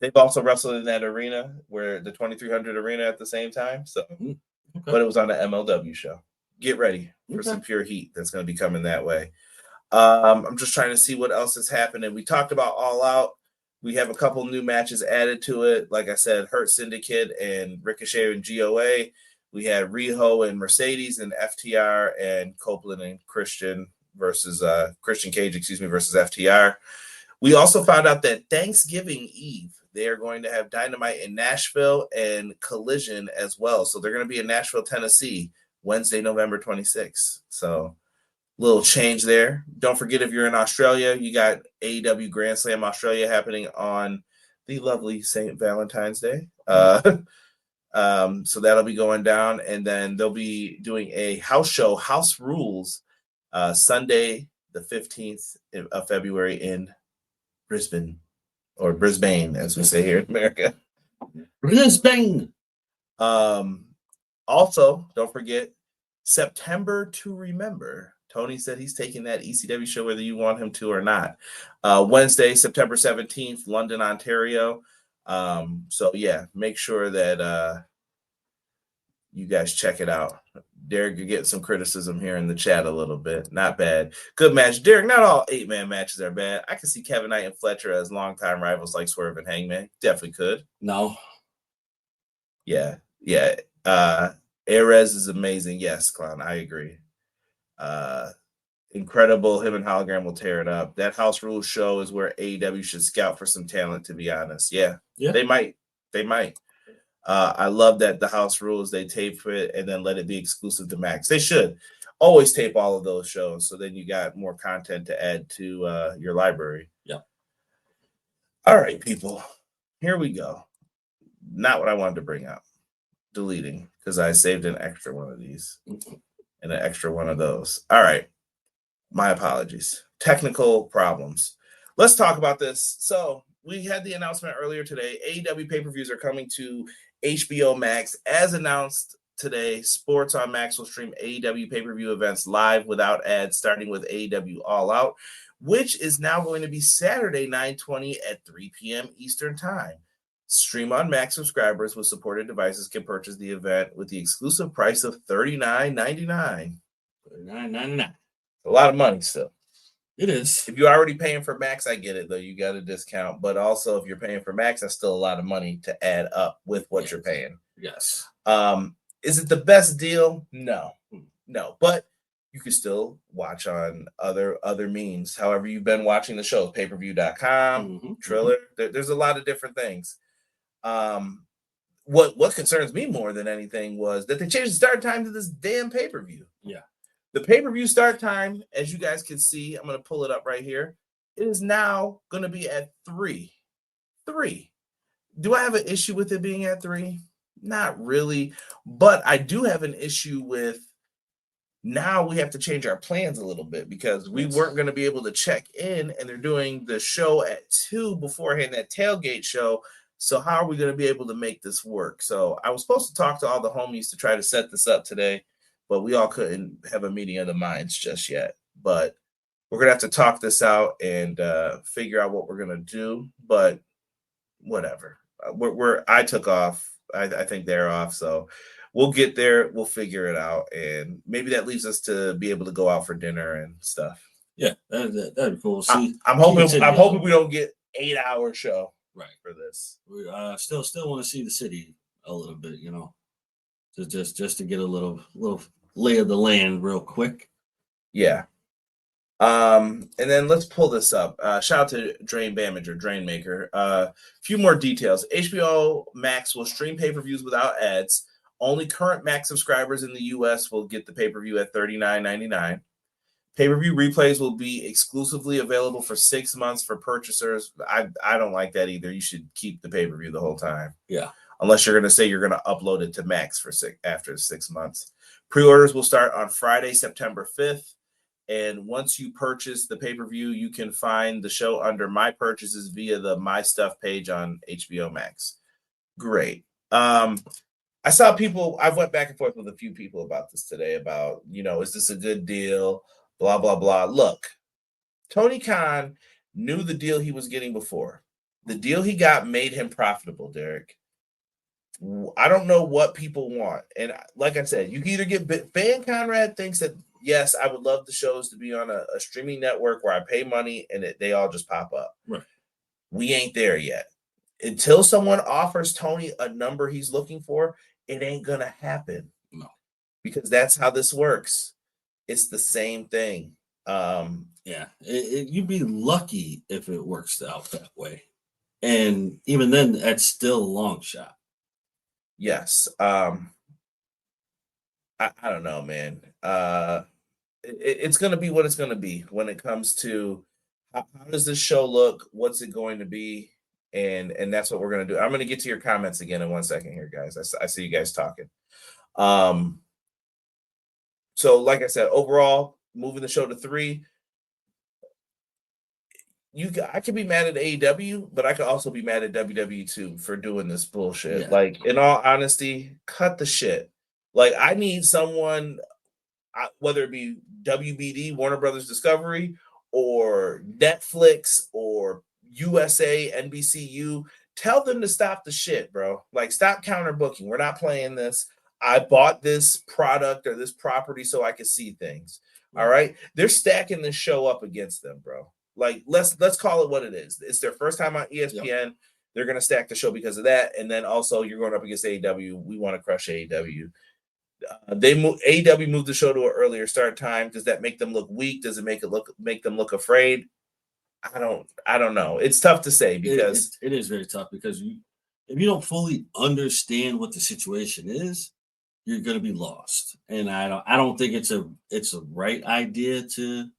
They've also wrestled in that arena where the 2300 arena at the same time. So, But it was on the MLW show. Get ready for some pure heat that's going to be coming that way. I'm just trying to see what else is happening. We talked about All Out. We have a couple new matches added to it. Like I said, Hurt Syndicate and Ricochet and GOA. We had Riho and Mercedes and FTR and Copeland and Christian versus Christian Cage, versus FTR. We also found out that Thanksgiving Eve, they are going to have Dynamite in Nashville and Collision as well. So they're going to be in Nashville, Tennessee, Wednesday, November 26th. So Little change there. Don't forget, if you're in Australia, you got AEW Grand Slam Australia happening on the lovely St. Valentine's Day. So that'll be going down, and then they'll be doing a house show, House Rules, Sunday the 15th of February in Brisbane, or Brisbane, as we say here in America. Brisbane. Also, don't forget, September to Remember. Tony said he's taking that ECW show whether you want him to or not. Wednesday, September 17th, London, Ontario. So yeah, make sure that you guys check it out. Derek, you're getting some criticism here in the chat a little bit. Not bad. Good match. Derek, not all 8-man matches are bad. I can see Kevin Knight and Fletcher as longtime rivals like Swerve and Hangman. Definitely could. No. Yeah. Ares is amazing. Yes, Clown, I agree. Incredible. Him and Hologram will tear it up. That House Rules show is where AEW should scout for some talent, to be honest. Yeah. They might. I love that the House Rules, they tape it and then let it be exclusive to Max. They should always tape all of those shows, so then you got more content to add to your library. Yeah. All right, people. Here we go. Not what I wanted to bring up. Deleting, because I saved an extra one of these and an extra one of those. All right. My apologies. Technical problems. Let's talk about this. So we had the announcement earlier today. AEW pay-per-views are coming to HBO Max. As announced today, Sports on Max will stream AEW pay-per-view events live without ads, starting with AEW All Out, which is now going to be Saturday, 9/20 at 3 p.m. Eastern Time. Stream on Max subscribers with supported devices can purchase the event with the exclusive price of $39.99. $39.99. A lot of money still. It is. If you're already paying for Max, I get it, though. You got a discount. But also, if you're paying for Max, that's still a lot of money to add up with what you're paying. Yes. Is it the best deal? No. But you can still watch on other means. However you've been watching the show, payperview.com, Triller. There's a lot of different things. What concerns me more than anything was that they changed the start time to this damn pay-per-view. Yeah. The pay-per-view start time, as you guys can see, I'm going to pull it up right here. It is now going to be at 3. 3. Do I have an issue with it being at 3? Not really. But I do have an issue with now we have to change our plans a little bit because we weren't going to be able to check in, and they're doing the show at 2 beforehand, that tailgate show. So how are we going to be able to make this work? So I was supposed to talk to all the homies to try to set this up today, but we all couldn't have a meeting of the minds just yet. But we're going to have to talk this out and figure out what we're going to do. But whatever. I took off. I think they're off. So we'll get there. We'll figure it out. And maybe that leaves us to be able to go out for dinner and stuff. Yeah, that'd be cool. See, I'm hoping we don't get 8-hour show for this. We still want to see the city a little bit, just to get a little lay of the land real quick. Yeah. And then let's pull this up. Shout out to Drain Bamager, Drain Maker. Few more details. HBO Max will stream pay-per-views without ads. Only current Max subscribers in the US will get the pay-per-view at $39.99. Pay-per-view replays will be exclusively available for 6 months for purchasers. I don't like that either. You should keep the pay-per-view the whole time. Yeah. Unless you're going to say you're going to upload it to Max after 6 months. Pre-orders will start on Friday, September 5th. And once you purchase the pay-per-view, you can find the show under My Purchases via the My Stuff page on HBO Max. Great. I saw people, I've went back and forth with a few people about this today about, is this a good deal? Blah, blah, blah. Look, Tony Khan knew the deal he was getting before. The deal he got made him profitable, Derek. I don't know what people want. And like I said, you can either get Fan Conrad thinks that, yes, I would love the shows to be on a streaming network where I pay money and they all just pop up. Right. We ain't there yet. Until someone offers Tony a number he's looking for, it ain't going to happen. No. Because that's how this works. It's the same thing. Yeah. You'd be lucky if it works out that way. And even then, that's still a long shot. Yes. I don't know, man. it's going to be what it's going to be when it comes to how does this show look, what's it going to be, and that's what we're going to do. I'm going to get to your comments again in 1 second here, guys. I see you guys talking. So like I said, overall, moving the show to 3. I could be mad at AEW, but I could also be mad at WWE too for doing this bullshit. Yeah. Like, in all honesty, cut the shit. Like, I need someone, whether it be WBD, Warner Brothers Discovery, or Netflix, or USA, NBCU, tell them to stop the shit, bro. Like, stop counter booking. We're not playing this. I bought this product or this property so I could see things. All right. They're stacking this show up against them, bro. Like, let's call it what it is. It's their first time on ESPN. Yep. They're going to stack the show because of that. And then also you're going up against AEW. We want to crush AEW. AEW moved the show to an earlier start time. Does that make them look weak? Does it make them look afraid? I don't know. It's tough to say because it is very tough because if you don't fully understand what the situation is, you're going to be lost. And I don't think it's a right idea to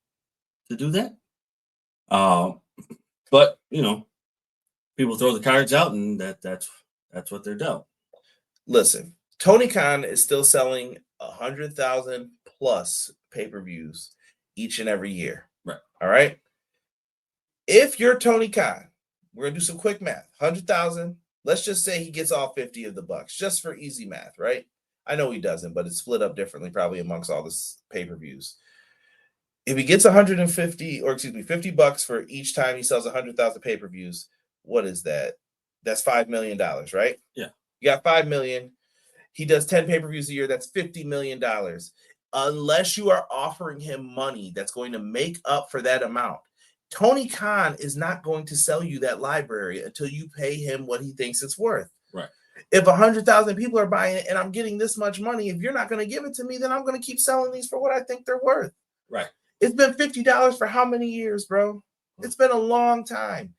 do that. But people throw the cards out, and that's what they're dealt. Listen, Tony Khan is still selling 100,000 plus pay-per-views each and every year. Right. All right. If you're Tony Khan, we're gonna do some quick math. 100,000. Let's just say he gets all 50 of the bucks, just for easy math, right? I know he doesn't, but it's split up differently, probably amongst all the pay-per-views. If he gets 50 bucks for each time he sells 100,000 pay-per-views, what is that? That's $5 million, right? Yeah. You got $5 million. He does 10 pay-per-views a year. That's $50 million. Unless you are offering him money that's going to make up for that amount, Tony Khan is not going to sell you that library until you pay him what he thinks it's worth. Right. If 100,000 people are buying it and I'm getting this much money, if you're not going to give it to me, then I'm going to keep selling these for what I think they're worth. Right. It's been $50 for how many years, bro? It's been a long time.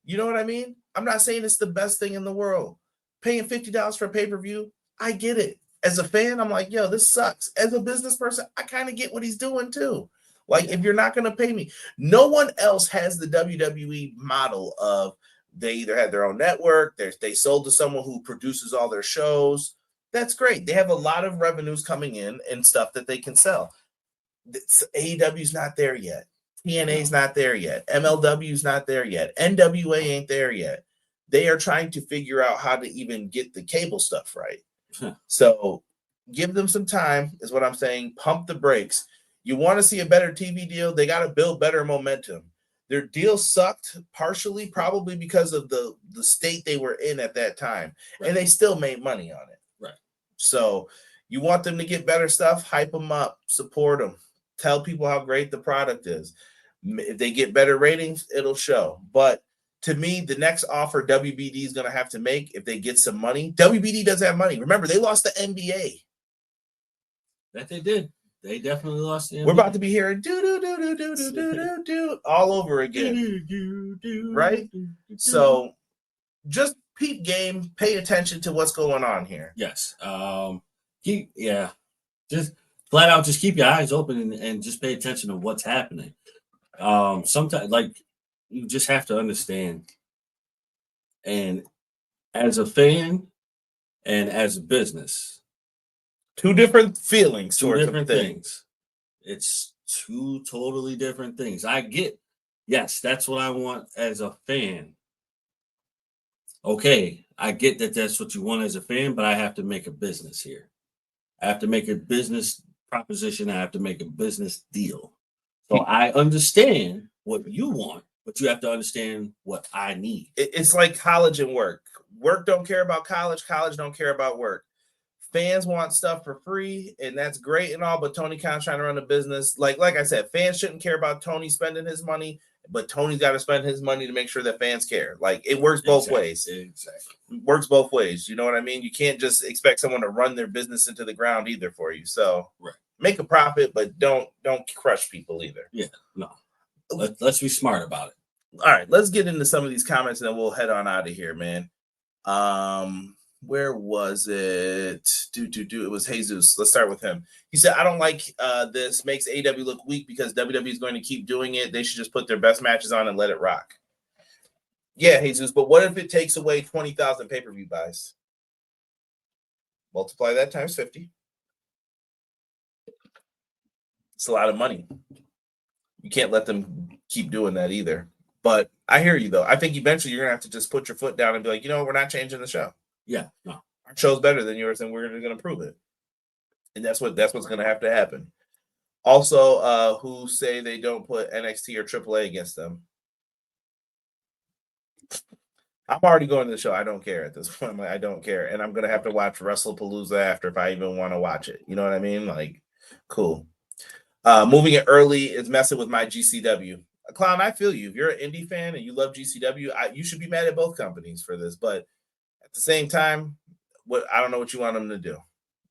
You know what I mean? I'm not saying it's the best thing in the world. Paying $50 for a pay-per-view, I get it. As a fan, I'm like, yo, this sucks. As a business person, I kind of get what he's doing too. Like, if you're not going to pay me, no one else has the WWE model of they either had their own network, they sold to someone who produces all their shows. That's great. They have a lot of revenues coming in and stuff that they can sell. AEW's not there yet. TNA's not there yet. MLW's not there yet. NWA ain't there yet. They are trying to figure out how to even get the cable stuff right. So give them some time, is what I'm saying. Pump the brakes. You want to see a better TV deal, they got to build better momentum. Their deal sucked partially probably because of the state they were in at that time. Right. And they still made money on it. Right. So you want them to get better stuff, hype them up, support them, tell people how great the product is. If they get better ratings, it'll show. But to me, the next offer WBD is going to have to make, if they get some money, WBD doesn't have money. Remember, they lost the NBA. That they did. They definitely lost the NBA. We're about to be hearing do all over again. Right? So just peep game, pay attention to what's going on here. Yes. Just flat out, just keep your eyes open and just pay attention to what's happening. Sometimes, like, you just have to understand. And as a fan and as a business, two different feelings, two different things. It's two totally different things. I get, yes, that's what I want as a fan. Okay, I get that that's what you want as a fan, but I have to make a business here. I have to make a business proposition. I have to make a business deal. So I understand what you want, but you have to understand what I need. It's like college and work. Work don't care about college. College don't care about work. Fans want stuff for free, and that's great and all, but Tony Khan's trying to run a business. Like I said, fans shouldn't care about Tony spending his money, but Tony's got to spend his money to make sure that fans care. Like, it works both ways. Exactly. It works both ways. You know what I mean? You can't just expect someone to run their business into the ground either for you. So make a profit, but don't crush people either. Yeah, no. Let's be smart about it. All right, let's get into some of these comments and then we'll head on out of here, man. where was it? It was Jesus. Let's start with him. He said, I don't like this. Makes AEW look weak because WWE is going to keep doing it. They should just put their best matches on and let it rock. Yeah, Jesus, but what if it takes away 20,000 pay-per-view buys? Multiply that times 50. It's a lot of money. You can't let them keep doing that either. But I hear you, though. I think eventually you're going to have to just put your foot down and be like, we're not changing the show. Yeah, no. Our show's better than yours, and we're going to prove it. And that's what's going to have to happen. Also, who say they don't put NXT or AAA against them? I'm already going to the show. I don't care at this point. I don't care. And I'm going to have to watch WrestlePalooza after if I even want to watch it. You know what I mean? Like, cool. Moving it early is messing with my GCW. Clown, I feel you. If you're an indie fan and you love GCW, you should be mad at both companies for this. But at the same time, I don't know what you want them to do.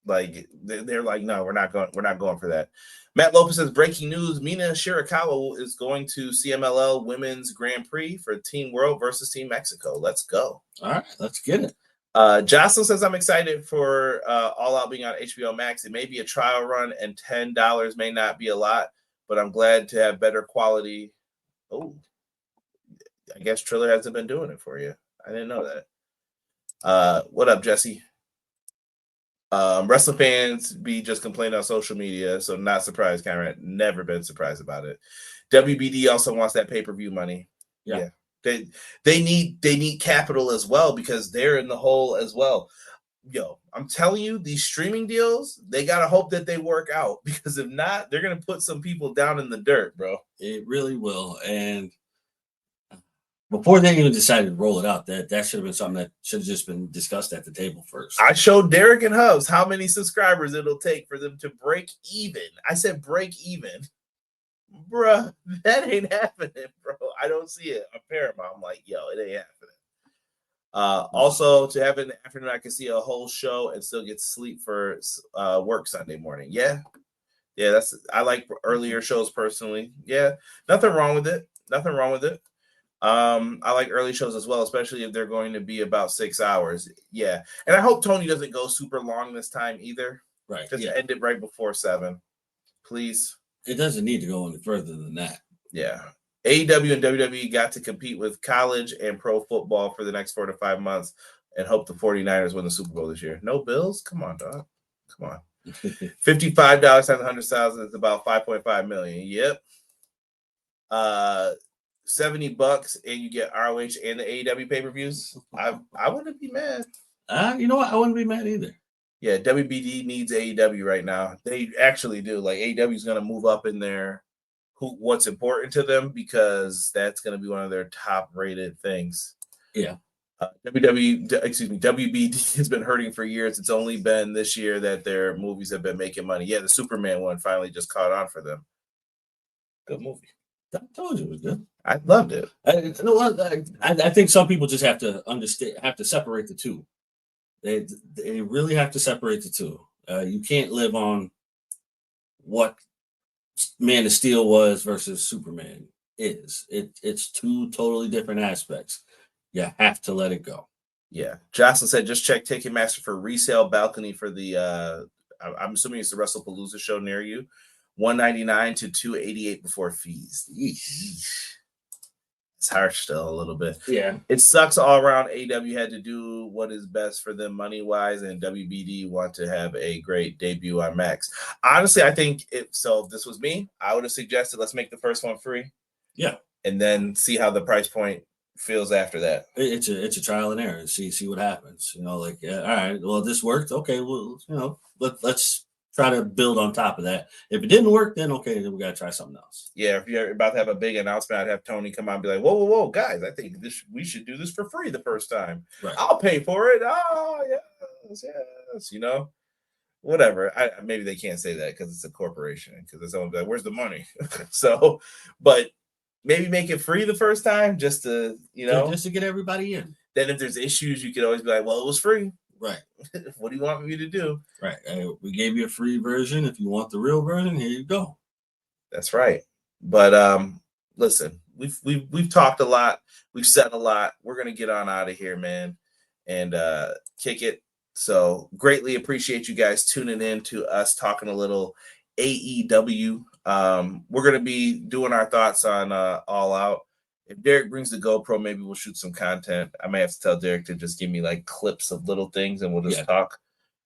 Like, they're like, no, we're not going for that. Matt Lopez says, breaking news, Mina Shirakawa is going to CMLL Women's Grand Prix for Team World versus Team Mexico. Let's go. All right, let's get it. Jocelyn says, I'm excited for All Out being on HBO Max. It may be a trial run, and $10 may not be a lot, but I'm glad to have better quality. Oh, I guess Triller hasn't been doing it for you. I didn't know that. What up, Jesse? Wrestling fans be just complaining on social media, so not surprised, Cameron. Never been surprised about it. WBD also wants that pay-per-view money. Yeah. They need capital as well because they're in the hole as well. Yo, I'm telling you, these streaming deals, they gotta hope that they work out because if not, they're gonna put some people down in the dirt, bro. It really will. And before they even decided to roll it out, that should have been something that should have just been discussed at the table first. I showed Derek and Hubs how many subscribers it'll take for them to break even. I said break even. Bruh, that ain't happening, bro. I don't see it on Paramount. I'm like, yo, it ain't happening. Also, to have it in the afternoon, I can see a whole show and still get sleep for work Sunday morning. Yeah, I like earlier shows personally. Yeah, nothing wrong with it. I like early shows as well, especially if they're going to be about 6 hours. Yeah, and I hope Tony doesn't go super long this time either. Right. Just end it right before 7, please. It doesn't need to go any further than that. Yeah. AEW and WWE got to compete with college and pro football for the next 4 to 5 months and hope the 49ers win the Super Bowl this year. No Bills? Come on, dog. Come on. $55 times 100,000 is about $5.5 million. Yep. $70 and you get ROH and the AEW pay-per-views. I wouldn't be mad. You know what? I wouldn't be mad either. Yeah, WBD needs AEW right now. They actually do. Like AEW is going to move up in there. What's important to them because that's going to be one of their top-rated things. Yeah. WBD has been hurting for years. It's only been this year that their movies have been making money. Yeah, the Superman one finally just caught on for them. Good movie. I told you it was good. I loved it. I think some people just have to separate the two. They really have to separate the two. You can't live on what Man of Steel was versus Superman is. It's two totally different aspects. You have to let it go. Yeah. Jocelyn said, just check Ticketmaster for resale balcony for the, I'm assuming it's the WrestlePalooza show near you. $199 to $288 before fees. Eesh. It's harsh still a little bit. Yeah. It sucks all around. AEW had to do what is best for them money-wise, and WBD want to have a great debut on Max. Honestly, I think if this was me, I would have suggested let's make the first one free. Yeah. And then see how the price point feels after that. It's a trial and error. See what happens. All right, well, this worked. Okay, well, let's try to build on top of that. If it didn't work, then okay, then we got to try something else. Yeah, if you're about to have a big announcement, I'd have Tony come out and be like, whoa, guys, I think we should do this for free the first time. Right. I'll pay for it. Oh, yes. Whatever. Maybe they can't say that because it's a corporation, because someone be like, where's the money? But maybe make it free the first time just to, just to get everybody in. Then if there's issues, you could always be like, well, it was free. Right. What do you want me to do? Right. We gave you a free version. If you want the real version, here you go. That's right. But listen, we've talked a lot. We've said a lot. We're gonna get on out of here, man. and kick it. So greatly appreciate you guys tuning in to us talking a little AEW. We're going to be doing our thoughts on All Out. If Derek brings the GoPro, maybe we'll shoot some content. I may have to tell Derek to just give me like clips of little things and we'll just talk.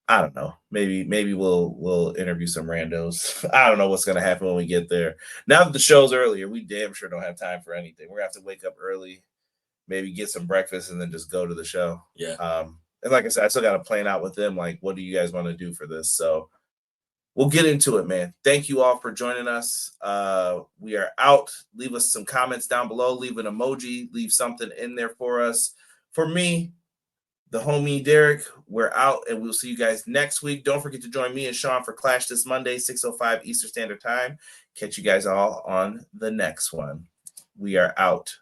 I don't know. Maybe we'll interview some randos. I don't know what's gonna happen when we get there. Now that the show's earlier, we damn sure don't have time for anything. We're gonna have to wake up early, maybe get some breakfast, and then just go to the show. Yeah. And like I said, I still got to plan out with them. Like, what do you guys want to do for this? So we'll get into it, man. Thank you all for joining us. We are out. Leave us some comments down below. Leave an emoji. Leave something in there for us. For me, the homie Derek, we're out, and we'll see you guys next week. Don't forget to join me and Sean for Clash this Monday, 6:05 Eastern Standard Time. Catch you guys all on the next one. We are out.